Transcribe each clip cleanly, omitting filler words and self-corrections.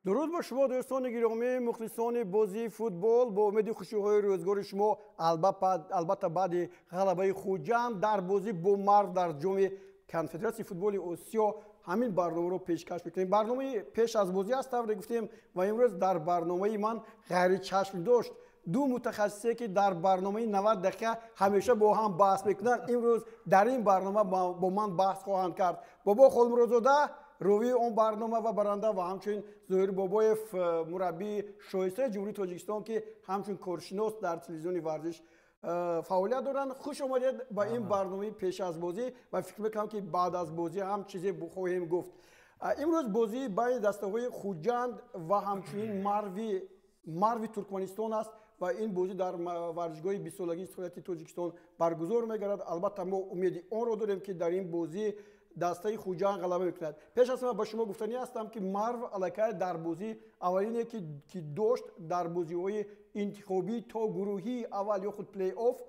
درود با شما دوستان گرامی مخلصان بازی فوتبال. با امید خوشی‌های روزگار شما البته بعد غلبه خوجند در بازی با مرو در جام کنفدراسیون فوتبال آسیا همین برنامه رو پیشکش می‌کنیم. برنامه پیش از بازی است گفتیم و امروز در برنامه من غیر چشم داشت دو متخصصی که در برنامه 90 دقیقه همیشه با هم بحث میکنن امروز در این برنامه با من بحث خواهند کرد. بابا خلمروزاده روی اون برنامه و برنده و همچنین ظهیر بابایف مربی شایسته جمهوری تاجیکستان که همچنین کارشناس در تلویزیون ورزش فعالیت دارن. خوش آمدید به این برنامه پیش از بازی و فکر میکنم که بعد از بازی هم چیزی بخواهیم گفت. امروز بازی بین دسته‌های خوجند و همچنین مروی ترکمنستان است و این بازی در ورزشگاه 20 سالگی استقلالیت تاجیکستان برگزار می‌گردد. البته ما امید آن را داریم که در این بازی دسته خوجند غلبه می‌کند. پیش از همه با شما گفتنی هستم که مرو علاقه در بازی اولینی که داشت در بازی‌های انتخابی تا گروهی اول یا خود پلی آف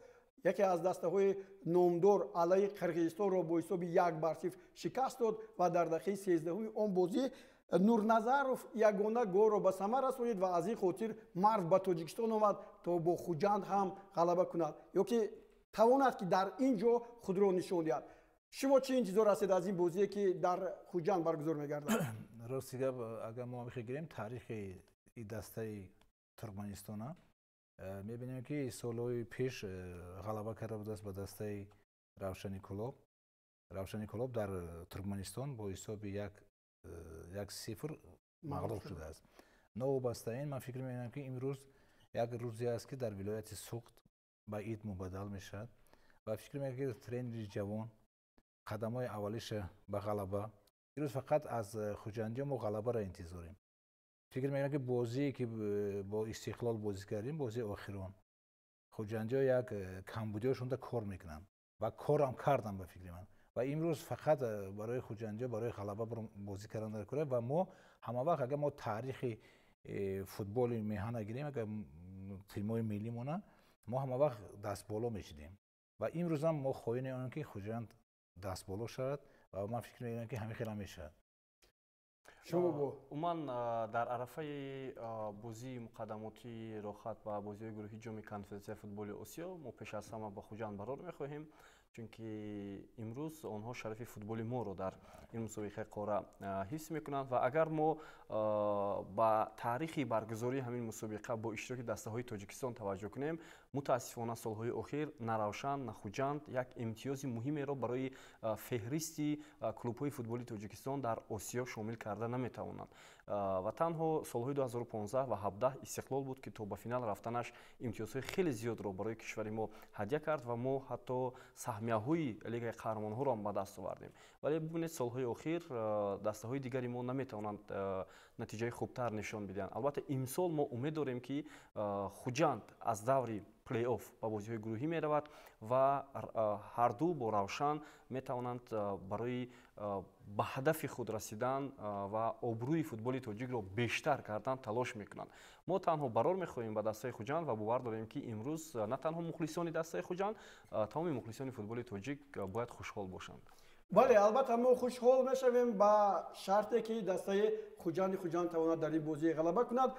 یکی از دسته‌های نامدار علیه قرقیزستان را با حساب 1-0 شکست داد و در دقیقه 13 آن بازی نورنظرов یگانه گل را به ثمر رسانید و از این خاطر مرو به تاجیکستان آمد تا با خوجند هم غلبه کند یا که تواند که در اینجا خود را نشان دهد. شما چه انتظار هستید از این بازی که در خوجند برگزار می‌گردد؟ راستی اگر ما بخوایم تاریخ این دسته ترکمنستان می‌بینیم که سالهای پیش غلبه کرده بود است به دسته روشنی کلوب در ترکمنستان با حساب 1-0 مغلوب شده است. نوبسته این من فکر می‌کنم که امروز یک روزی است که در ولایت سوخت به عید مبادل میشد و فکر می‌کنم که ترینر جوان قدم‌های اولیش به غلبه امروز فقط از خوجندی ما غلبه را انتظاریم. فکر می‌کنم که بازی که با استقلال بازی کردیم بازی آخران خوجندی‌ها یک کمبودی‌هاشون کار میکنن و کارم کردن به فکر من و امروز فقط برای خوجندی‌ها برای غلبه بازی کردن در کره و ما همه وقت اگر ما تاریخ فوتبال میهن نگیریم اگر تیم‌های ملیمون ما همه وقت دست بالا میشیدیم و امروز هم ما خواهیم اون که خوجند دست بالا شد و من فکر می‌کنم که همین خیلی میشه. شما من در عرفه بازی مقدماتی راحت با بازی گروهی جام کنفدراسیون فوتبال آسیا ما پیش از همه با خوجند برار می‌خواهیم چون که امروز آنها شرف فوتبال ما رو در این مسابقه قاره حفظ میکنند و اگر ما با تاریخ برگزاری همین مسابقه با اشتراک دسته‌های تاجیکستان توجه کنیم متاسفانه سالهای اخیر نه روشن نه خوجند یک امتیاز مهمی را برای فهرستی کلوب‌های فوتبالی تاجیکستان در آسیا شامل کرده نمیتوانند و تنها سالهای 2015 و 17 استقلال بود که تا به فینال رفتنش امتیازهای خیلی زیاد را برای کشور ما هدیه کرد و ما حتی سهمیه‌های لیگ قهرمان‌ها را به دست آوردیم. ولی ببینید سالهای اخیر دسته‌های دیگری ما نمیتوانند نتیجه خوبتر نشان بدهند. البته امسال ما امید داریم که خوجند از دوری پلی آف با بازی‌های گروهی می‌رود و هر دو با روشن می‌توانند برای به هدف خود رسیدن و آبروی فوتبال تاجیک را بیشتر کردن تلاش می‌کنند. ما تنها برار می‌خواهیم به دسته خوجند و باور داریم که امروز نه تنها مخلصان دسته خوجند تمام مخلصان فوتبال تاجیک باید خوشحال باشند. بله البته ما خوشحال میشویم با شرطی که دسته خوجند تواند در این بازی غلبه کند.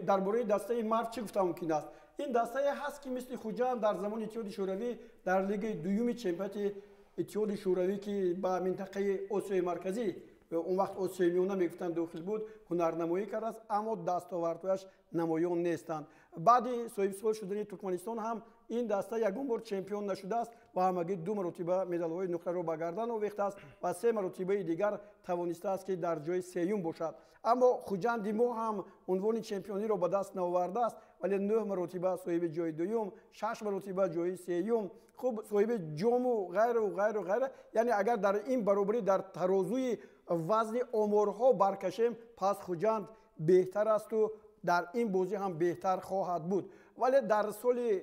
درباره دسته مرو چه گفتم ممکن است؟ این دسته هست که مثل خوجند در زمان اتحاد شوروی در لیگ دوم چمپیونات اتحاد شوروی که با منطقه آسیای مرکزی اون وقت آسیای میانه میگفتن داخل بود هنرنمایی کرده است اما دستاوردهایش نمایان نیستند. بعد صاحب سال شدن ترکمنستان هم این دسته یگان بار چمپیون نشده است و همگی 2 مرتبه مدال‌های نقره را به گردن آویخته است و 3 مرتبه دیگر توانسته است که در جای سوم باشد. اما خوجند ما هم عنوان چمپیونی را به دست نآورده است ولی 9 مرتبه صاحب جای دوم، 6 مرتبه جای سوم، خب صاحب جام و غیره. یعنی اگر در این برابری در ترازوی وزن آمارها برکشیم پس خوجند بهتر است و در این بازی هم بهتر خواهد بود. ولی در سال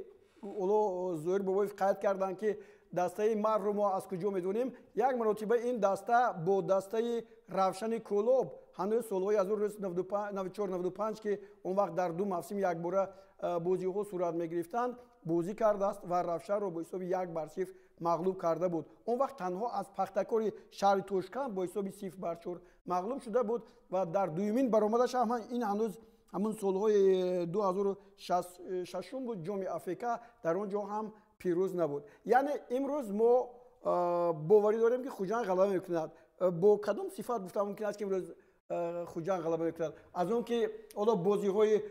ظاهر بابایف قید کردند که دسته مرو رو ما از کجا میدونیم. یک مرتبه این دسته با دسته روشن کلوب هنوز سالهای 1994-95 که اون وقت در 2 موسم یک باره بازی ها صورت میگرفتند بازی کرده است و روشن رو با حساب 1-0 مغلوب کرده بود. اون وقت تنها از پختکور شهر توشکند با حساب 0-4 مغلوب شده بود و در دومین برآمدش هم این هنوز همون سالهای 2006 بود، جام آفریقا در اونجا هم پیروز نبود. یعنی امروز ما باوری داریم که خوجند غلبه میکند. با کدام صفات گفتم ممکن است که امروز خوجند غلبه میکند؟ از اون که حالا بازی های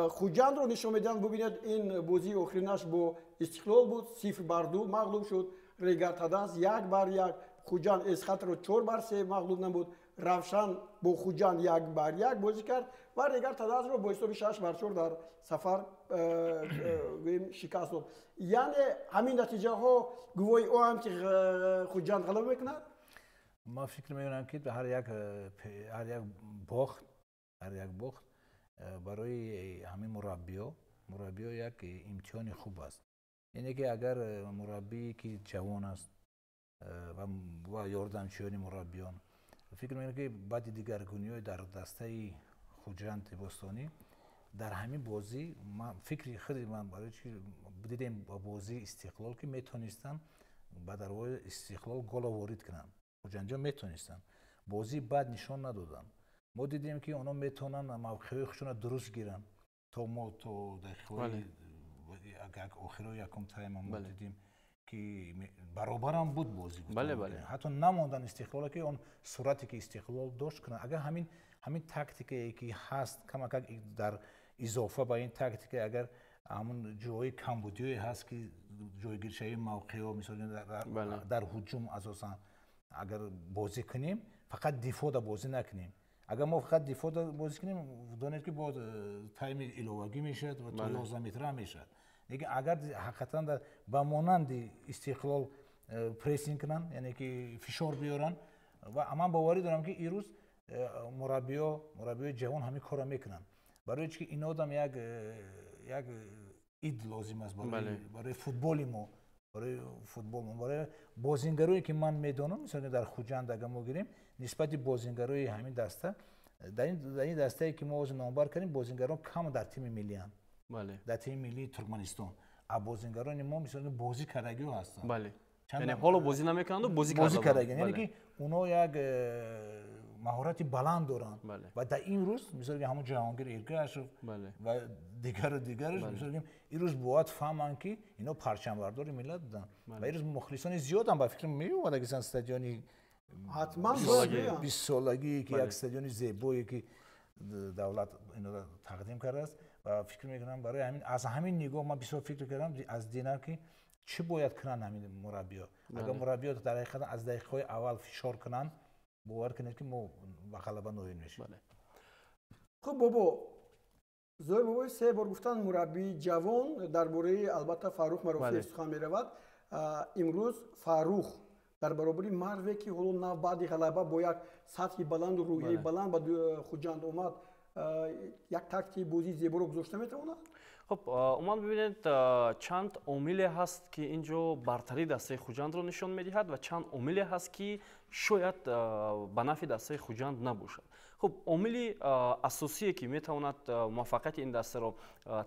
خوجند رو نشون میدن. ببینید این بازی آخرینش با استقلال بود، 0-2 مغلوب شد. ریگارتادنس 1-1، خوجند اسخط رو 4-3 مغلوب نبود. روشن با خوجند 1-1 بازی کرد و ریگارتادنس رو با حساب 6-4 در سفر شکست داد. یعنی همین نتیجه ها گواهی او هم که خوجند غلبه میکند. ما فکر میکنم که به هر یک باخت برای همین مربی یک امتحان خوب است. یعنی که اگر مربی که جوان است و یاردمچیان مربیان فکر میکنم که بعد دیگرگونی در دسته خوجند تبستانی در همین بازی من فکری خیلی من برای چی دیدم با بازی استقلال که میتونستن با دروازه استقلال گل وارد کنن. خوجند میتونستن بازی بعد نشان ندادن. ما دیدیم که اونا میتونن موقعی خودشون درست گیرن تا ما تو داخلی اگر آخر یکم تایم ما دیدیم که برابر هم بود بازی. حتی نموندن استقلال که اون سرعتی که استقلال داشت کنن. اگر همین تاکتیکی که هست کم در اضافه به این تاکتیک اگر همون جای کمبودی هست که جایگیری موقعی ها مثلا در هجوم اساسا اگر بازی کنیم فقط دفاع بازی نکنیم. اگر ما فقط دفاع بازی کنیم دانید که باز تایم ایلوگی میشه و تا 11 متر میشه. دیگه اگر حقیقتا با مانند استقلال پرسینگ کنن یعنی که فشار بیارن و من باوری دارم که این روز مربی جوان همین کارو میکنن. برای اینکه این آدم یک اید لازم است برای فوتبال ما، برای بازیگرایی که من میدونم مثلا در خوجند اگر ما گیریم نسبت بازیگرای همین دسته در این دسته که ما از نامبر کردیم بازیگران کم در تیم ملی ان. در تیم ملی ترکمنستان بازیگران ما مثلا بازی کردگی هستن. یعنی حالا بازی نمیکنند و بازی کردن. یعنی که اونا یک مهارت بلند دارن و در این روز مثلا همون جهانگیر ایرگاشف و دیگرش مثلا این روز باید فهمن که اینا پرچم بردار ملت بودن و این روز مخلصان زیاد هم با فکر میومد که استادیومی حتما 20 سالگی که یک استادیوم زیبایی که دولت اینو تقدیم کرده است و فکر میکنم برای همین از همین نگاه من بسیار فکر کردم از دینا که چی باید کنن همین مربی‌ها. اگر مربی‌ها در حقیقت از دقیقه‌های اول فشار کنن باور کنید که ما به غلبه نایل میشیم. خب بابا زور بابا سه بار گفتن مربی جوان درباره البته فاروق معروفی سخن می‌رود. امروز فاروق در برابر مردی که حالا نه بعد غلبه با یک سطح بلند و روحیه بلند با خوجند اومد یک تاکتیک بازی زیبا رو گذاشته میتونه؟ خب اومد ببینید چند عامل هست که اینجا برتری دسته خوجند رو نشان میدهد و چند عامل هست که شاید به نفع دسته خوجند نباشد. خب عامل اساسی که میتواند موفقیت این دسته را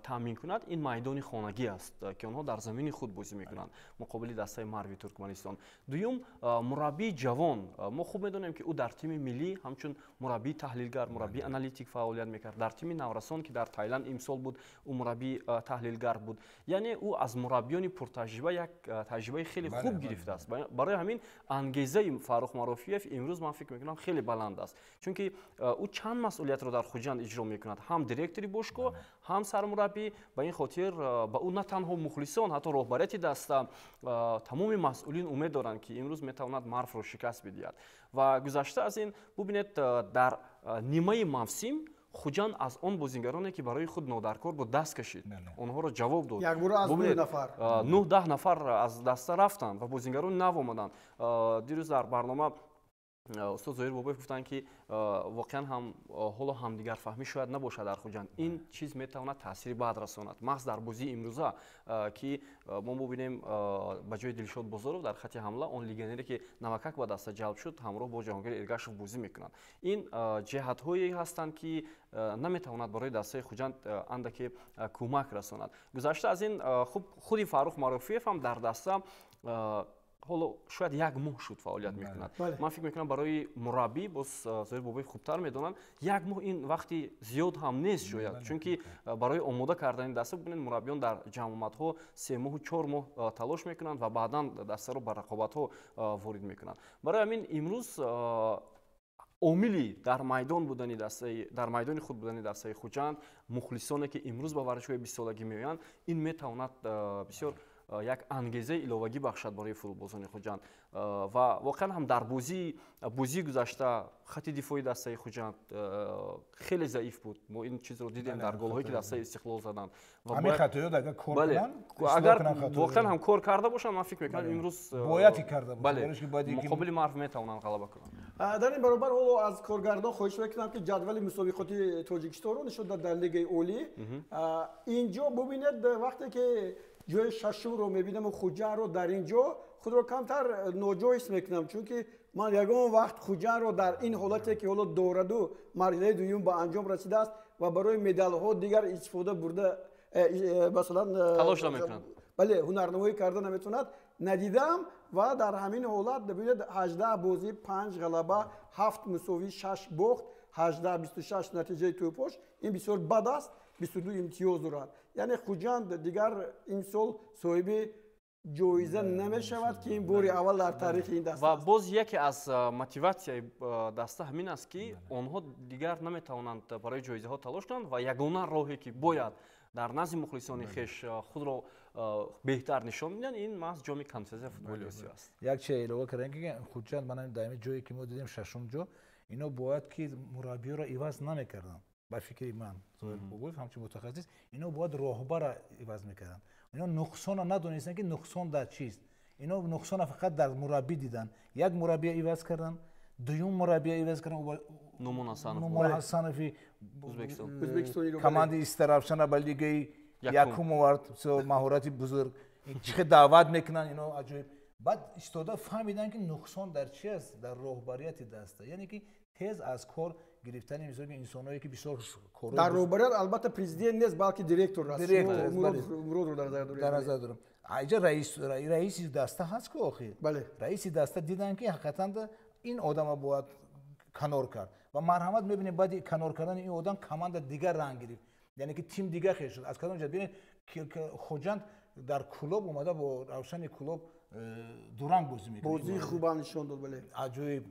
تامین کند این میدان خانگی است که آنها در زمین خود بازی میکنند مقابل دسته مروی ترکمنستان. دوم مربی جوان ما خوب میدونیم که او در تیم ملی همچون مربی تحلیلگر مربی آنالیتیک فعالیت میکرد. در تیم نورسان که در تایلند امسال بود او مربی تحلیلگر بود. یعنی او از مربیان پرتجربه یک تجربه خیلی خوب گرفته است. برای همین انگیزه فاروق معروفیف امروز من فکر میکنم خیلی بلند است چون که او چند مسئولیت رو در خوجند اجرا میکند، هم دیرکتوری باشگاه هم سرمربی. به این خاطر با او نه تنها مخلصان حتی رهبریت دسته تمام مسئولین امید دارند که امروز میتواند مرف رو شکست بدهد. و گذشته از این ببینید در نیمه موسم خوجند از آن بازیگرانی که برای خود نادرکار بود دست کشید، آنها را جواب داد. یک گروه از 9 نفر 9-10 نفر از دسته رفتند و بازیگران نو آمدند. دیروز در برنامه استاد زهیر بابایی گفتن که واقعا هم حالا همدیگر فهمی شاید نباشه در خوجند. این چیز میتواند تاثیر بعد رساند محض در بازی امروزه که ما ببینیم به جای دلشاد بزرگ در خط حمله اون لیگنری که نمکک به دست جلب شد همراه با جهانگیر ایرگاشف بازی میکنند. این جهت هایی هستند که نمیتواند برای دسته خوجند اندکی کمک رساند. گذشته از این خود فاروق معروفیف هم در دسته ҳоло шояд як моҳ шуд фаъолият мекунад. Ман фикр мекунам барои мураббӣ боз Зоир Бобоев хубтар медонанд, як моҳ ин вақти зиёд ҳам нест шояд, чунки барои омода кардани даста бубинед мураббиён дар ҷамъомадҳо 3 моҳу 4 моҳ талош мекунанд ва баъдан дастаро ба рақобатҳо ворид мекунанд. Барои ҳамин имрӯз омили дар майдони худ будани дастаи Хуҷанд, мухлисоне ки имрӯз ба варзишҳои 20 солагӣ меоянд, ин метавонад бисёр як ангезаи иловагӣ бахшад барои футболбозони Хуҷанд ва воқеан ҳам дар бозии гузашта хатти дифои дастаи Хуҷанд хеле заиф буд. Мо ин чизро дидем дар голҳое ки дастаи Истиқлол заданд. ҳамин хатоёт агар кор кунанд, агар воқеан ҳам кор карда бошанд, ман фикр мекунам имрӯз бояд карда бошанд, муқобили Марв метавонанд ғалаба кунанд. дар ин баробар ҳоло аз коргардон хоҳиш мекунам ки ҷадвали мусобиқоти Тоҷикистонро нишон дод дар Лигаи Олӣ. Инҷо бубинед вақте ки ҷои шашумро мебинам Хуҷандро дар инҷо худро камтар ноҷоиз мекунам, чунки ман ягон вақт Хуҷандро дар ин ҳолате ки ҳоло дораду марҳилаи дуюм ба анҷом расидааст ва барои медалҳо дигар истифода бурда масалан талош намекунад, бале ҳунарнамоӣ карда наметавонад, надидам ва дар ҳамин ҳолат бибинед 18 бозӣ 5 ғалаба 7 мусовӣ 6 бохт 18-26 натиҷаи тӯпош, ин бисёр бад аст. 22 имтиёз дорад. Яъне Хуҷанд дигар ин сол соҳиби ҷоиза намешавад ки ин бори аввал дар таърихи ин даста. Ва боз яке аз мотиватсияи даста ҳамин аст ки онҳо дигар наметавонанд барои ҷоизаҳо талош кунанд ва ягона роҳе ки бояд дар назди мухлисони хеш худро беҳтар нишон медиҳанд, ин маҳз ҷоми конфедератсияи футболи Осиё аст. Як чиз илова кардем ки Хуҷанд манам дар ин ҷое ки мо дидем шашум ҷо, ино бояд ки мураббиёро иваз намекарданд. Ба фикри ман Зоир Бобоев ҳамчун мутахассис, ино бояд роҳбара иваз мекарданд. Ино нуқсона надонистанд ки нуқсон дар чист. Ино нуқсона фақат дар мураббӣ диданд. Як мураббия иваз карданд, дуюм мураббия иваз карданд. Нумон Ҳасанови команди Истаравшана ба лигаи якум овард, маҳорати бузург. Чӣ хел даъват мекунанд, ино аҷоиб. Баъд истода фаҳмиданд ки нуқсон дар чи аст, дар роҳбарияти даста. Яъне ки тез аз кор гирифтани мисол ки инсоное ки бисёр кор дар роҳбарият албатта президент нест, балки директор аст. Муродро дар назар дорам. Аҷа раиси даста ҳаст ки охир. Раиси даста диданд ки ҳақиқатан ин одама бояд канор кард ва марҳамат мебинем баъди канор кардани ин одам команда дигар ранг гирифт. Яъне ки тим дигар хел шуд. Аз кадом ҷаҳат бинед Хуҷанд дар клуб омада бо Равшани клуб дуранг бозӣ мекард. Бозии хуб нишон дод. Бале. Аҷоиб.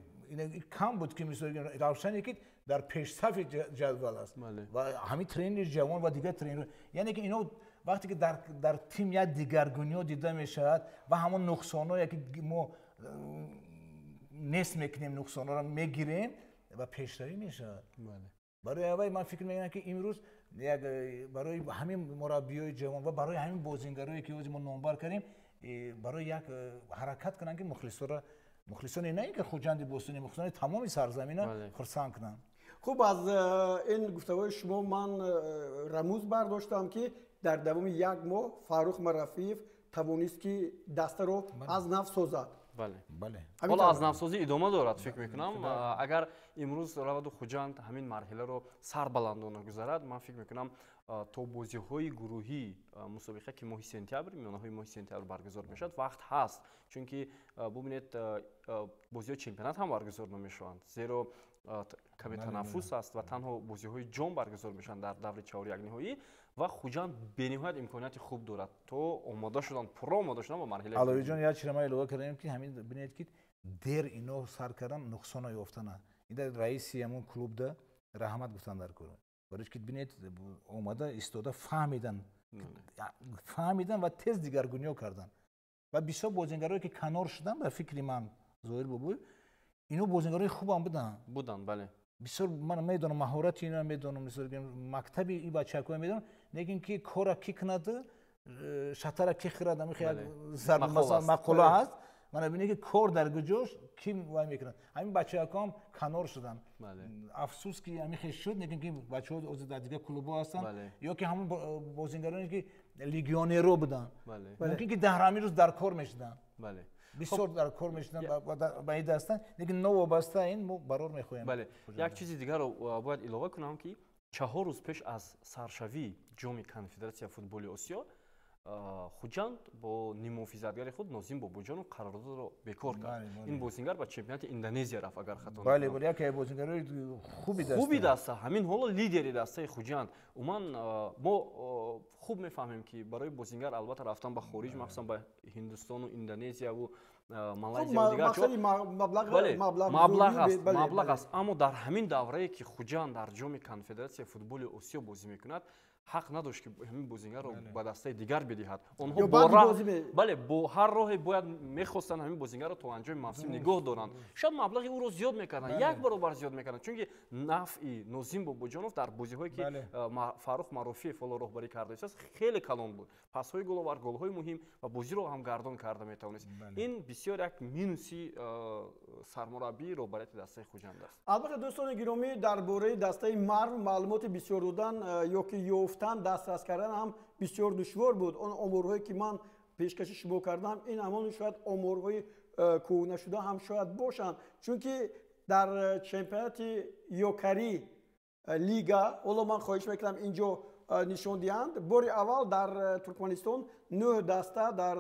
Кам буд ки мисол Равшане ки дар пешсафи ҷадвал аст ва ҳамин тренери ҷавон ва дигар тренер, яъне ки ино вақте ки дар тим як дигаргуниё дида мешавад ва ҳамон нуқсоное ки мо нест мекунем, нуқсонҳоро мегирем ва пешравӣ мешавад. Барои аввал ман фикр мекунам ки имрӯз барои ҳамин мураббиёи ҷавон ва барои ҳамин бозингарое ки ҳозир мо номбар кардем, барои як ҳаракат кунанд ки мухлисони не ин ки Хуҷанди Бостонӣ, мухлисони тамоми сарзамина хурсанд кунанд. Хуб, аз ин гуфтагӯи шумо ман рамӯз бардоштам ки дар давоми як моҳ Фаррух Марафиев тавонист ки дастаро аз нав созад. Бале. Ҳоло аз навсозӣ идома дорад фикр мекунам. Агар имрӯз раваду Хуҷанд ҳамин марҳиларо сарбаландона гузарад, ман фикр мекунам то бозиҳои гурӯҳӣ мусобиқа ки моҳи сентябр, миёнаҳои моҳи сентябр баргузор мешавад, вақт ҳаст, чунки бубинед бозиҳои чемпионат ҳам баргузор намешаванд, зеро каме танаффус аст ва танҳо бозиҳои ҷом баргузор мешаванд дар даври чаҳор якниҳоӣ ва Хуҷанд бениҳоят имконияти хуб дорад то омода шудан, пурра омода шудан ба марҳилаи Аловиҷон. Як чиз ман илова кардем ки ҳамин бинед ки дер ино сар кардан нуқсона ёфтана. Ида раиси ҳамон клубда раҳмат гуфтан дар кор. Барои ки бинед омада истода фаҳмидан ва тез дигаргуниё кардан. Ва бисёр бозингарое ки канор шудан ба фикри ман Зоир Бобоев, ино бозингарои хубам буданд. Бале. Бисёр ман медонам маҳорати ино медонам, мисол мактаби ин бачакҳоро медонам, лекин ки кора ки кунад, шатара ки хирад, амихе мақола ҳаст. Мана бинед ки кор дар гуҷош ки вай мекунад. Ҳамин бачакҳам канор шудан. Афсус ки амихе шуд, лекин ки бачаҳо озир дар дигар клубҳо ҳастанд, ё ки ҳамон бозингароне ки легионеро буданд. Мумкин ки даҳрамирӯз дар кор мешуданд. бисёр дар кор мешунанд ба ин даста, лекин новобаста ин мо барор мехоҳем. Бале. Як чизи дигарро бояд илова кунам ки 4 рӯз пеш аз саршавии ҷоми Конфедератсияи футболи Осиё хуҷанд бо нимуҳофизатгари худ Нозим Бобоҷонов қарордодро бекор кард. Ин бозингар ба чемпионати Индонезия рафт агар хато накунам. бале бале яке бозингарои хуби даста ҳамин ҳоло лидери дастаи хуҷанд. Уман мо хуб мефаҳмем ки барои бозингар албатта рафтан ба хориҷ махсусан ба Ҳиндустону Индонезияву Малайзия маблағ аст, аммо дар ҳамин даврае ки хуҷанд дар ҷоми конфедератсияи футболи Осиё бозӣ мекунад ҳақ надошт ки ҳамин бозингарро ба дастаи дигар бидиҳад. Онҳо бале бо ҳар роҳе бояд мехостанд ҳамин бозингарро то анҷоми мавсим нигоҳ доранд. Шояд маблағи ӯро зиёд мекарданд, як баробар зиёд мекарданд, чунки нафъи Нозим Бобоҷонов дар бозиҳое ки Фаррух Маъруфиев ҳоло роҳбарӣ карда истояст хеле калон буд. Пасҳои головар, голҳои муҳим ва бозиро ҳам гардон карда метавонист. Ин бисёр як минуси сармураббии роҳбарияти дастаи хуҷанд аст. албатта дӯстони гиромӣ дар бораи дастаи Марв маълумоти бисёр додан ё ки ёфтан дастрас кардан ҳам бисёр душвор буд. Он оморҳое ки ман пешкаши шумо кардам ин ҳамон шояд оморҳои кӯҳнашуда ҳам шояд бошанд, чунки дар чемпионати ёкари лига ҳоло ман хоҳиш мекунам инҷо нишон диҳанд. Бори аввал дар Туркманистон 9 даста дар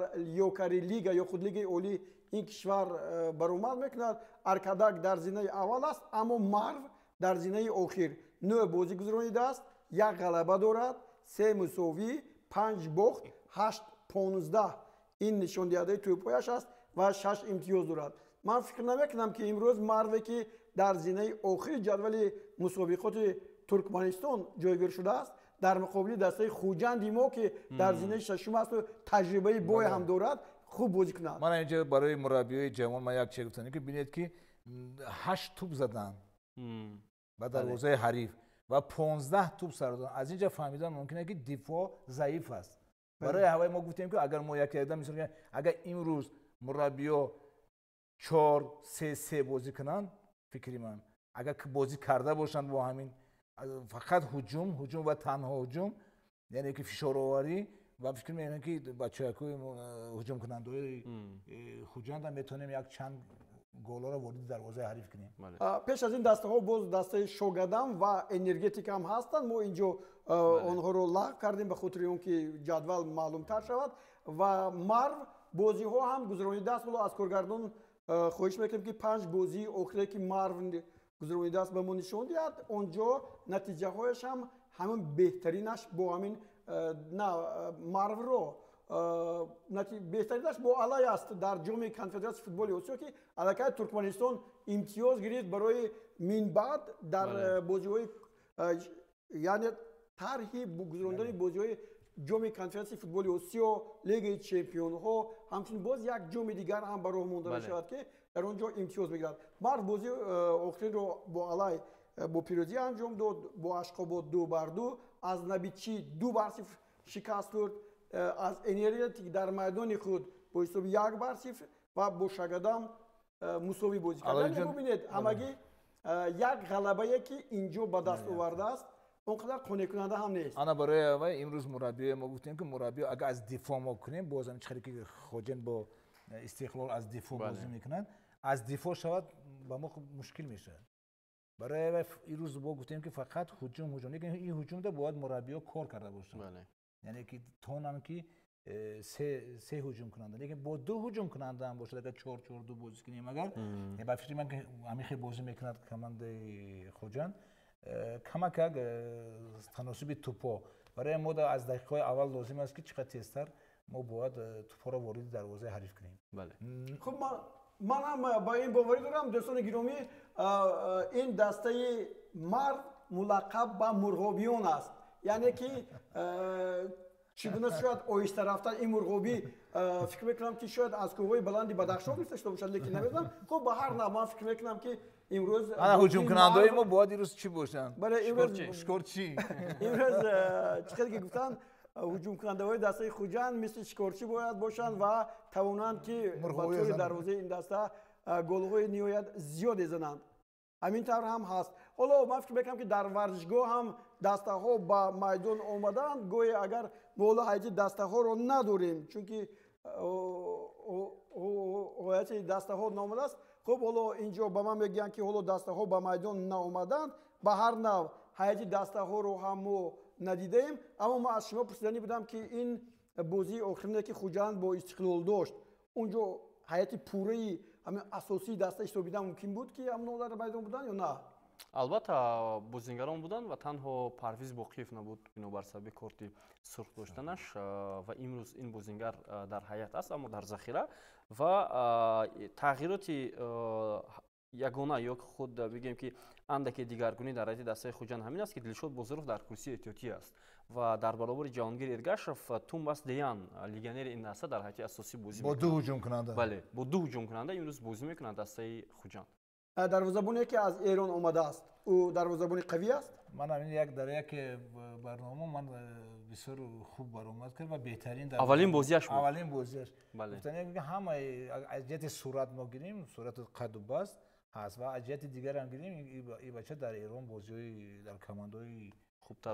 ёкари лига ё худ лигаи олии ин кишвар баромад мекунад. Аркадак дар зинаи аввал аст, аммо Марв дар зинаи охир 9 бозӣ гузаронидааст, 1 ғалаба дорад, 3 мусовӣ, 5 бохт, 8-15 ин нишондиҳандаи тӯбҳояш аст ва 6 имтиёз дорад. Ман фикр намекунам ки имрӯз Марве ки дар зинаи охири ҷадвали мусобиқоти Туркманистон ҷойгир шудааст, дар муқобили дастаи хуҷанди мо ки дар зинаи шашум асту таҷрибаи бой ҳам дорад хуб бозӣ кунад. ман инҷо барои мураббиёи ҷавон ман як чиз гуфтам ки бинед ки 8 туп задан ба дарвозаи ҳариф ва 15 туп сар доданд. Аз инҷа фаҳмидан мумкине ки дифоъ заиф аст. барои ҳаваи мо гуфтем ки агар мо якда мисол агар имрӯз мураббиё 4-3-3 бозӣ кунанд, фикри ман агар бозӣ карда бошанд бо ҳамин фақат ҳуҷум ва танҳо ҳуҷум, яъне ки фишороварӣ ва фикр мекунам ки бачаҳои ҳуҷумкунандаи хуҷанд метавонем як чанд голҳоро ворид дарвозаи ҳариф кунем. пеш аз ин дастаҳо боз дастаи Шогадам ва Энергетика ҳам ҳастанд. Мо инҷо онҳоро лағв кардем ба хотири он ки ҷадвал маълумтар шавад. Ва Марв бозиҳо ҳам гузаронидааст. Боло аз коргардон хоҳиш мекунем ки 5 бозии охире ки Марв гузаронидааст ба мо нишон диҳад. Онҷо натиҷаҳояш ҳам ҳамин беҳтаринаш бо ҳамин Марвро беҳтаринаш бо Алай аст дар ҷоми конфедератсияи футболи Осиё ки аллакай Туркманистон имтиёз гирифт барои минбаъд дар бозиҳои яъне тарҳи гузарондани бозиҳои ҷоми конфедератсияи футболи Осиё, Лигаи чемпионҳо, ҳамчунин боз як ҷоми дигар ҳам ба роҳ монда мешавад ки дар он ҷо имтиёз бигирад. Марв бозии охириро бо Алай бо пирӯзӣ анҷом дод, бо Ашқобод 2-2, аз Набичӣ 2-0 шикаст хӯрд, аз Энергетик дар майдони худ бо ҳисоби 1-0 ва бо Шагадам мусовӣ бозӣ кард. Бубинед ҳамагӣ як ғалабае ки инҷо ба даст овардааст, он қадар қонеъкунанда ҳам нест. ана барои аввал имрӯз мураббиё мо гуфтем ки мураббиё агар аз дифоъ мо кунем, боз ҳам чӣ ки Хоҷанд бо Истиқлол аз дифоъ бозӣ мекунанд, аз дифоъ шавад ба мо мушкил мешавад. барои аввал имрӯз мо гуфтем ки фақат ҳуҷум, лекин ин ҳуҷумда бояд мураббиё кор карда бошанд. яъне ки тонам ки се ҳуҷум кунанда, лекин бо 2 ҳуҷум кунанда ҳам бошад, агар 4-4-2 бозӣ кунем, агар ба фикри ман ки ҳамин хел бозӣ мекунад командаи Хоҷанд, камак як таносуби тӯпҳо барои мо аз дақиқаҳои аввал лозим аст ки чӣ қадр тезтар мо бояд тӯпҳоро вориди дарвозаи ҳариф кунем. хуб ман ҳам ба ин боварӣ дорам. дӯстони гиромӣ, ин дастаи Марв мулаққаб ба мурғобиён аст. яъне ки чӣ гуна шояд оҳиста рафтан ин мурғобӣ фикр мекунам ки шояд аз кӯҳҳои баланди Бадахшон гирифта шуда бошад, лекин намедонам. хуб ба ҳар навъ ман фикр мекунам ки имрӯз ҳуҷумкунандаи мо бояд имрӯз чӣ бошанд? Шикорчӣ. имрӯз чӣ қадр ки гуфтанд ҳуҷумкунандаҳои дастаи Хуҷанд мисли Шикорчӣ бояд бошанд ва тавонанд ки ба тӯри дарвозаи ин даста голҳои ниҳоят зиёде зананд. ҳамин тавр ҳам ҳаст. ҳоло ман фикр мекунам ки дар варзишгоҳ ҳам дастаҳо ба майдон омаданд. гӯе агар мо ҳоло ҳайати дастаҳоро надорем, чунки ҳояти дастаҳо наомадааст. хуб ҳоло инҷо ба ман мегӯянд ки ҳоло дастаҳо ба майдон наомаданд. ба ҳар навъ ҳайати дастаҳоро ҳам мо надидаем. аммо ман аз шумо пурсиданӣ будам ки ин بازی آخرینه که خوجند با استقلال داشت اونجا حیات پوره همین اساسی دستش تو بیدن ممکن بود که هم نوزر میدان بودن یا نه؟ البته بازیگران بودن و تنها پرویز باقیف نبود بنابر سبب کارت سرخ داشتنش و امروز این بازیگر در حیات است اما در ذخیره و تغییرات یگانه یا خود بگیم که اندکی دیگرگونی در حیات دسته خوجند همین است که دلشاد بازارов در کرسی احتیاطی است و در برابر جهانگیر ارگاشف توماس دیان لیگنر این دسته در حیات اساسی بازی با دو هجوم کننده بله با دو هجوم کننده امروز بازی میکنند دسته خوجند دروازه‌بانی که از ایران آمده است او دروازه‌بانی قوی است من همین یک در یک برنامه من بسیار خوب برآمد کرد و بهترین در اولین بازیش بود اولین بازیش بله گفتن که همه از جهت صورت ما گیریم صورت قد و بست هست و از جهت دیگر هم گیریم این بچه در ایران بازی در کماندوی خوبتر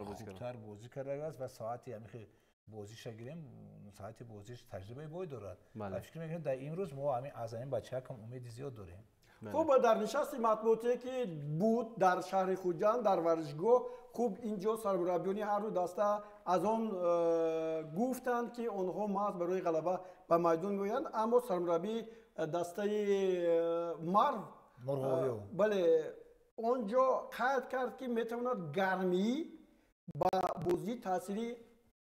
بازی کرده است و ساعتی همین بازیش گیریم ساعتی بازیش تجربه بای دارد و فکر می‌کنم در این روز ما همین از این بچه هم امید زیاد داریم خوب در نشست مطبوعاتی که بود در شهر خوجند در ورزشگاه خوب اینجا سرمربیان هر دو دسته از آن گفتند که آنها محض برای غلبه به میدان میآیند اما سرمربی دسته مرو بله آنجا قید کرد که میتواند گرمی با بازی تاثیری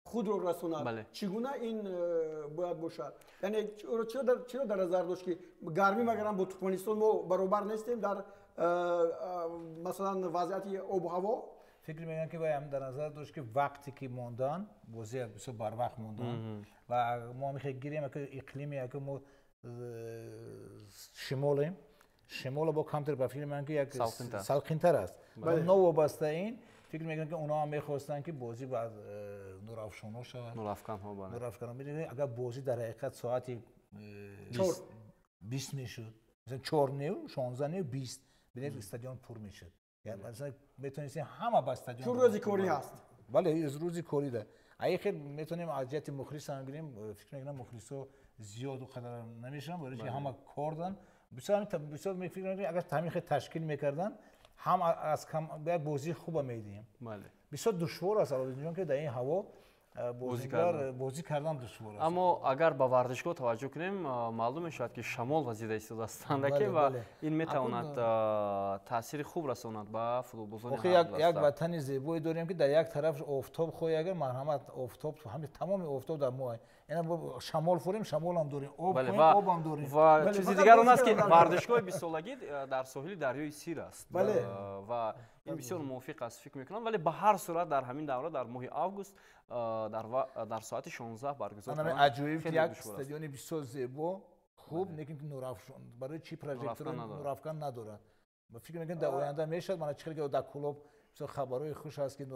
خود رو رسوند بله. چگونه این باید باشد یعنی چرا در نظر داشت که گرمی مگرم با ترکمنستان ما برابر نیستیم در مثلا وضعیت آب و هوا فکر می‌کنم که باید در نظر داشت که وقتی که موندن بازی بسیار بر وقت موندن و ما می‌گیریم که اقلیمی که ما شمال با کمتر به فکر می‌کنم که یک سالخین‌تر است ولی نو وابسته این فکر می‌کنم که اونا هم می‌خواستن که بازی بعد نورافشان‌ها شود نورافشان می‌دونید اگر بازی در حقیقت ساعتی 20 میشد مثلا 4 نیو 16 نیو 20 ببینید استادیوم پر میشد یعنی مثلا میتونید همه با استادیوم چون روزی کاری هست بله روزی کاری ده اگه خیلی میتونیم از جهت مخلص هم بگیریم فکر می‌کنم مخلصا زیاد و قدر نمیشن برای اینکه همه کار دارن بسیار فکر می‌کنم اگر تامین تشکیل می‌کردن هم از کم بازی خوب می‌دیم بله بسیار دشوار است چون که در این هوا بازی کردن دشوار است اما اگر با ورزشگاه توجه کنیم معلوم میشود که شمال وزیده ایستاده هستند که و این میتواند تاثیر خوب رساند به فوتبالبازان یک وطن زیبایی داریم که در یک طرف آفتاب خوی اگر مرحمت آفتاب همه تمام آفتاب در ما اینا شمال فوریم شمال هم داریم آب هم داریم و چیزی دیگر اون است که ورزشگاه 20 سالگی در ساحل دریای سیر است و این بسیار موافق است فکر میکنم ولی به هر صورت در همین دوره در ماه آگوست در ساعت 16 برگزار کنند عجایب یک استادیوم بسیار زیبا خوب لیکن نورافشان برای چی پروژکتور نورافکن نداره و فکر میکنم در آینده میشه من چیکار که در کلوب بسیار خبرای خوش هست که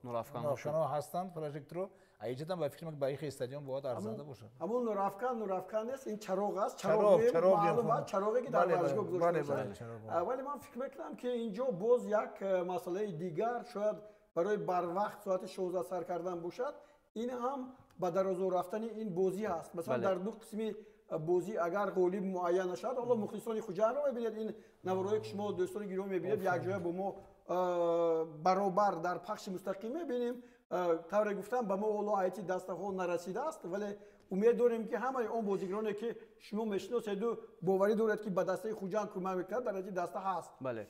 نورافکن ها هستند پروژکتور ایجاد هم فکر میکنم برای استادیوم باید ارزنده باشه همون نورافکن است این چراغ است چراغی که در ورزشگاه گذاشته شده ولی من فکر میکنم که اینجا باز یک مسئله دیگر شاید برای بر وقت ساعت 16 سر کردن باشد این هم با درازو رفتن این بازی هست مثلا در دو قسمی بازی اگر غالب معین نشد حالا مخلصان خوجند رو میبینید این نوارایی که شما دوستان گرامی میبینید یک جای با ما برابر در پخش مستقیم میبینیم طور گفتم به ما اولو ایتی دسته ها نرسیده است ولی امید داریم که همه اون بازیگرانی که شما میشناسید و باوری دارید که به دسته خوجند کمک میکنند در این دسته هست بله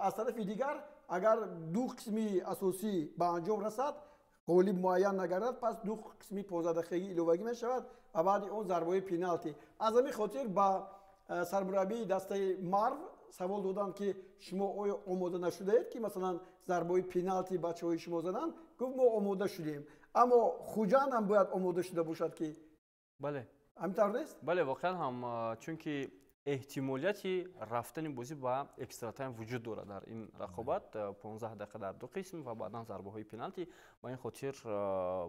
از طرف دیگر اگر دو قسمی اساسی به انجام رسد غالب معین نگردد پس دو قسمی 15 دقیقه‌ای الوگی می شود و بعد اون ضربه پنالتی از همین خاطر با سرمربی دسته مرو سوال دادن که شما آیا آماده نشده اید که مثلا ضربه پنالتی بچه‌های شما زدن گفت ما آماده شدیم اما خوجند هم باید آماده شده باشد که بله همینطور نیست بله واقعا هم چون که احتمالیتی رفتن بازی با اکسترا تایم وجود دارد در این رقابت 15 دقیقه در دو قسم و بعدا ضربه های پنالتی با این خاطر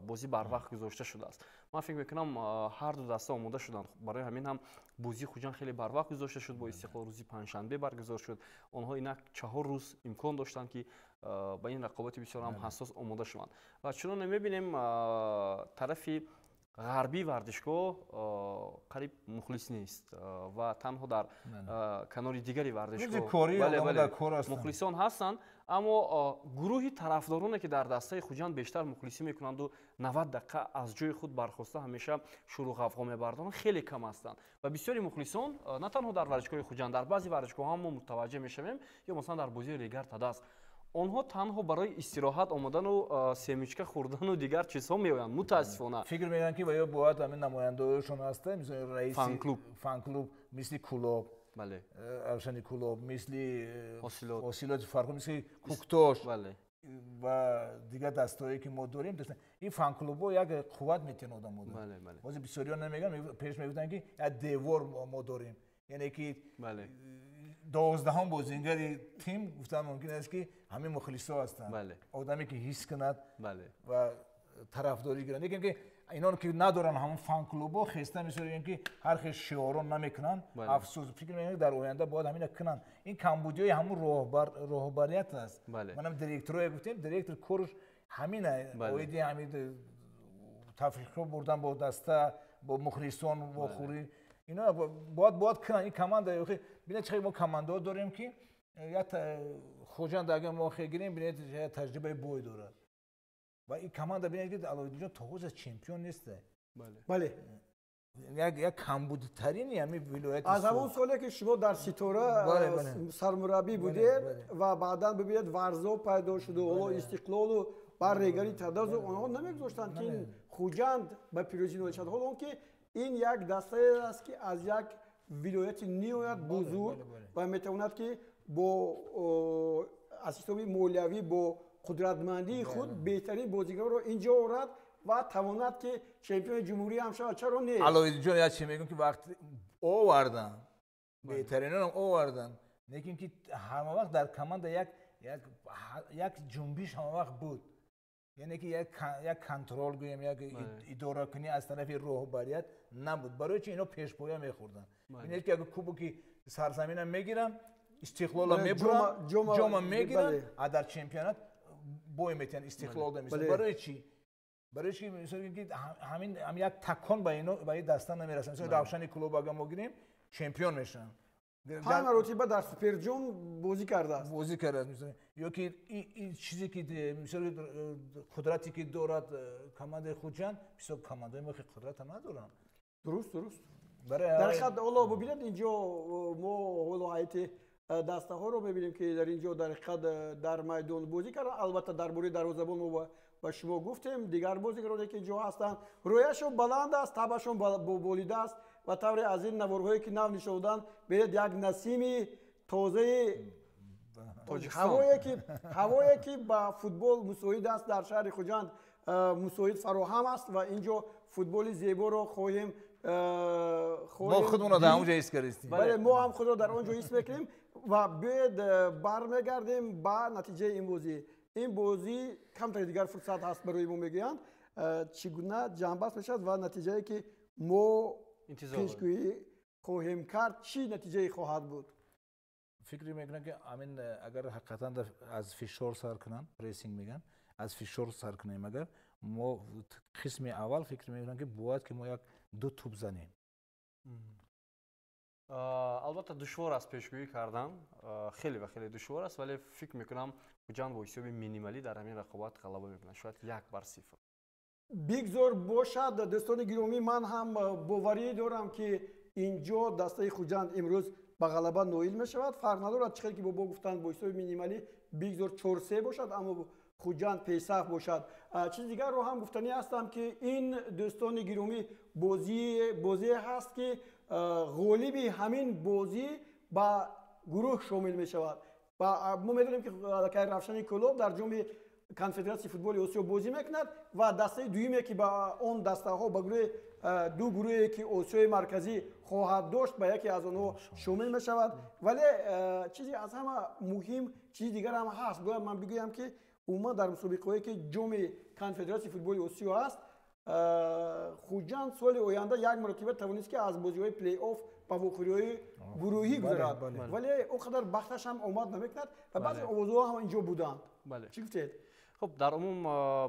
بازی بر وقت گذاشته شده است من فکر میکنم هر دو دسته آماده شدن برای همین هم بازی خوجند خیلی بر وقت گذاشته شد با استقلال روزی پنجشنبه برگزار شد آنها اینک 4 روز امکان داشتند که با این رقابت بسیار هم حساس آماده شوند و چون میبینیم طرفی ғарбӣ вардишгоҳ қариб мухлис нест ва танҳо дар канори дигари вардишгоҳ мухлисон ҳастанд, аммо гурӯҳи тарафдороне ки дар дастаи хуҷанд бештар мухлисӣ мекунанду 90 дақиқа аз ҷои худ бархоста ҳамеша шуру ғафғо мебардоранд хеле кам ҳастанд ва бисёри мухлисон на танҳо дар варзишгоҳи хуҷанд, дар баъзе варзишгоҳҳо мо мутаваҷҷеҳ мешавем ё масалан дар бозии Регар Тадаст онҳо танҳо барои истироҳат омадану семичка хӯрдану дигар чизҳо меоянд. Мутаассифона фикр мекунанд ки ваё бояд ҳамин намояндаҳояшон ҳаста, мисли раиси фан-клуб, мисли Кулоб, Равшани Кулоб, мисли ҳосилоти фарқу, мисли Куктош ва дигар дастаҳое ки мо дорем, ин фан-клубҳо як қувват метиҳанд одамода. Бози бисёриҳо намегӯянд, пеш мегуфтанд ки як девор мо дорем, яъне ки 12 бозингари тим гуфтан мумкин аст ки ҳамин мухлисо ҳастанд, одаме ки ҳис кунад ва тарафдорӣ гирад. Лекин ки инон ки надоранд ҳамон фан-клубҳо хеста мисолем ки ҳар хел шиорон намекунанд, афсӯс фикр мекунам дар оянда бояд ҳамина кунанд. Ин камбудиёи ҳамон роҳбарият аст. Манам директорое гуфтем, директор корш ҳамина оиди ҳамин тафриқҳо бурдан бо даста, бо мухлисон, бо хӯрӣ اینا باید کنن. این کماند ببینید چه ما کماندها داریم که یا خوجند اگه ما خیگیریم ببینید تجربه بوی داره و این کماند ببینید که علایالدین جان توغوز چمپیون نیسته. بله یک کمبودترین همین ولایت از همون سالی که شما در ستاره سرمربی بودید و بعدا ببینید ورزا پیدا شده و استقلال و بر ریگری تداز اونها نمیگذاشتن که این خوجند به پیروزی نوشته شد. حالا که این یک دسته است که از یک ولایت نیویت بزرگ و میتواند که با اسیستم مولوی با قدرتمندی خود بهترین بازیگر رو اینجا آورد و تواند که چمپیون جمهوری هم شود. چرا نه؟ علایالدین جان یاد چی میگم که وقتی آوردن بهترین هم آوردن، لیکن که همه وقت در کماند یک جنبش همه وقت بود. یعنی که یک کنترل گویم یک اداره کنی از طرف راهبریت نبود. برای چی اینا پیش‌پویا می‌خوردن. اینه که اگه کوبکی سرزمین هم میگیرن، استقلال هم میبرن، جام هم میگیرن، در چمپیونات بوی میتن استقلال هم میشن. برای چی؟ برای چی مثلا که همین یک تکان به اینا به این دستان نمیرسن. مثلا روشن کلوب اگه ما گیریم چمپیون میشن. 5 مرتبه در سوپر جام بازی کرده است. بازی کرده است مثلا. یا که این چیزی که مثلا قدرتی که دارد کماند خوجند، مثلا کماندهای ما که قدرت ندارن. درست. در خط حالا ببینید اینجا ما حالا هیئت دسته ها رو ببینیم که در اینجا در خط در میدان بازی کردن. البته درباره دروازه‌بان ما با شما گفتیم، دیگر بازیگرانی که اینجا هستند رویشون بلند است، تبشون بالیده است و طور از این نوارهایی که نو نشودن برید یک نسیم تازه هوایی که با فوتبال مساعد است در شهر خوجند مساعد فراهم است و اینجا فوتبال زیبا رو خواهیم ما خودمون رو در اونجا ایست کردیم. بله ما هم خود رو در اونجا ایست میکنیم و بعد برمیگردیم با نتیجه این بازی. این بازی کمتر دیگر فرصت هست برای ما میگویند چگونه جنبست میشد و نتیجه‌ای که ما پیشگویی خواهیم کرد چی نتیجه خواهد بود. فکر میکنم که همین اگر حقیقتا از فشار سر کنن پرسینگ میگن از فشار سر کنیم اگر ما قسم اول فکر میکنم که باید که ما یک دو توپ زنیم. البته دشوار است پیشگویی کردن، خیلی و خیلی دشوار است، ولی فکر میکنم خوجند با حساب مینیمالی در همین رقابت غلبه میکنه، شاید 1-0. بگذار باشد دوستان گرامی، من هم باوری دارم که اینجا دسته خوجند امروز به غلبه نائل میشود. فرق ندارد چقدر که با گفتن با حساب مینیمالی بگذار 4-3 باشد اما خوجند پیشرفت باشد. چیز دیگر رو هم گفتنی هستم که این دوستان گرامی بازی هست که غالبی همین بازی با گروه شامل می شود و ما میدونیم که رفشن کلوب در جام کنفدراسیون فوتبال آسیا بازی میکند و دسته دویمی که با اون دسته ها با گروه دو گروهی که آسیای مرکزی خواهد داشت با یکی از اونها شامل می شود. ولی چیزی از همه مهم چیز دیگر هم هست. باید من بگویم که عموما در مسابقه‌ای که جام کنفدراسیون فوتبال آسیا است خوجند سال آینده یک مرتبه توانست که از بازی‌های پلی آف با وخوری‌های گروهی گذرد ولی اونقدر بختش هم آمد نمیکند و بعضی اوضاع هم اینجا بودند. چی گفتید؟ خب در عموم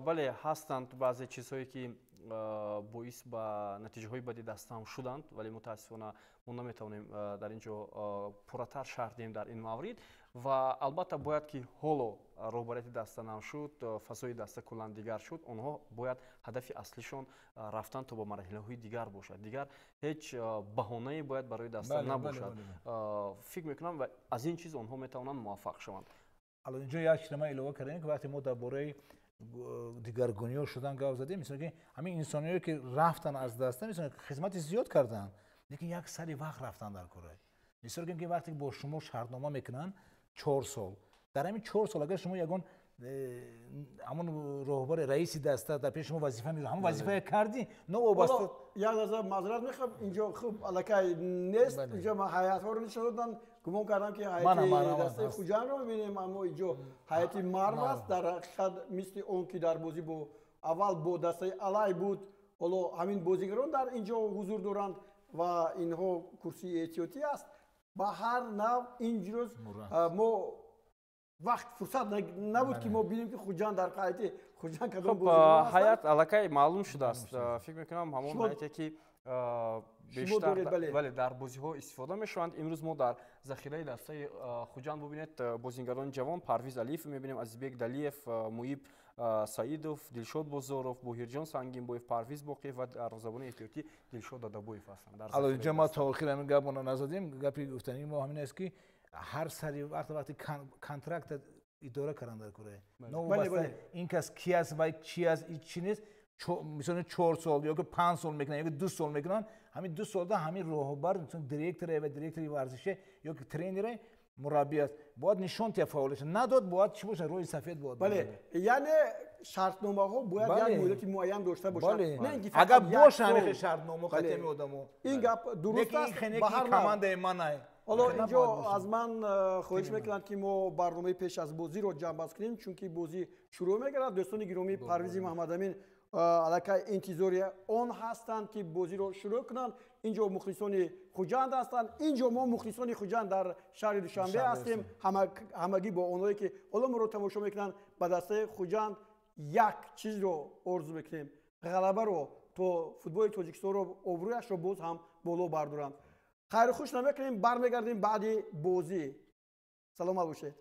بله هستند بعضی چیزهایی که боис ба натиҷаҳои бади дастам шуданд, вале мутаассифона мо наметавонем дар ин ҷо пурратар шарҳ диҳем дар ин маврид. Ва албатта бояд ки ҳоло роҳбарияти даста нам шуд, фазои даста куллан дигар шуд, онҳо бояд ҳадафи аслишон рафтан то ба марҳилаҳои дигар бошад. Дигар ҳеҷ баҳонае бояд барои даста набошад. фикр мекунам аз ин чиз онҳо метавонанд муваффақ шаванд. الان اینجا یک کلمه اضافه کردیم که وقتی ما درباره دیگرگونی‌ها شدن گاو زدیم، مثلا که همین انسانیایی که رفتن از دست مثلا خدمت زیاد کردن، لیکن یک سری وقت رفتن در کره. مثلا که وقتی با شما شرطنامه میکنن 4 سال، در همین 4 سال اگر شما یگان همون راهبر رئیس دسته در پیش شما وظیفه میدن، همون وظیفه کردی، نه وابسته. یک لحظه معذرت میخوام، اینجا خوب الکی نیست، اینجا ما حیات ها رو نشون دادن. گمان کردم که حیات دسته خوجان رو میبینیم، اما اینجا حیات مرو است. در حقیقت مثل اون که در بازی با اول با دسته علای بود، حالا همین بازیگران در اینجا حضور دارند و اینها کرسی احتیاطی است. با هر نوع اینجوری ما وقت فرصت نبود که ما ببینیم که خوجان در قایت خوجان کدام بازیکن است. حیات الکی معلوم شده است. فکر میکنم همون حیاتی که بیشتر ولی در بازی‌ها استفاده می‌شوند. امروز ما در ذخیره دسته خوجان ببینید بازیگران جوان پرویز علیف می‌بینیم، عزیزبек دلیف، مویب سعیدوف، دلشاد بازاروف، بوهرجان سنگینبویف، پرویز باقی و دروازه‌بان احتیاطی دلشاد دادابویف هستند. حالا اینجا تا آخر همین گپمون نزدیم. گپی گفتنی ما همین است که هر سری وقتی کانترکت اداره کردن در کره. بله این کس کی است و چی است چی نیست. مثلا 4 سال یا که 5 سال میکنن یا که 2 سال میکنن، همین 2 سال ده همین راهبر مثلا دیرکتور و دیرکتوری ورزشه یا که ترینر مربی است، باید نشون تفاعلش نداد، باید چی باشه روی سفید باید. بله یعنی شرطنامه ها باید یک مدت معین داشته باشد. نه اینکه اگر باشه همین شرطنامه ختم آدمو این گپ درست است. به هر کماند من حالا اینجا از من خواهش میکنند که ما برنامه پیش از بازی رو جنببندی کنیم، چون که بازی شروع میگردد. دوستان گرامی، پرویز محمد امین علاقه انتظاری آن هستند که بازی رو شروع کنند. اینجا مخلصان خوجند هستند، اینجا ما مخلصان خوجند در شهر دوشنبه هستیم. همگی با اونایی که حالا ما رو تماشا میکنند به دسته خوجند یک چیز رو آرزو میکنیم، غلبه رو تو فوتبال تاجیکستان رو ابرویش رو باز هم بالا بردارند. خیر خوش نمیکنیم، برمیگردیم بعد بازی. سلام باشید.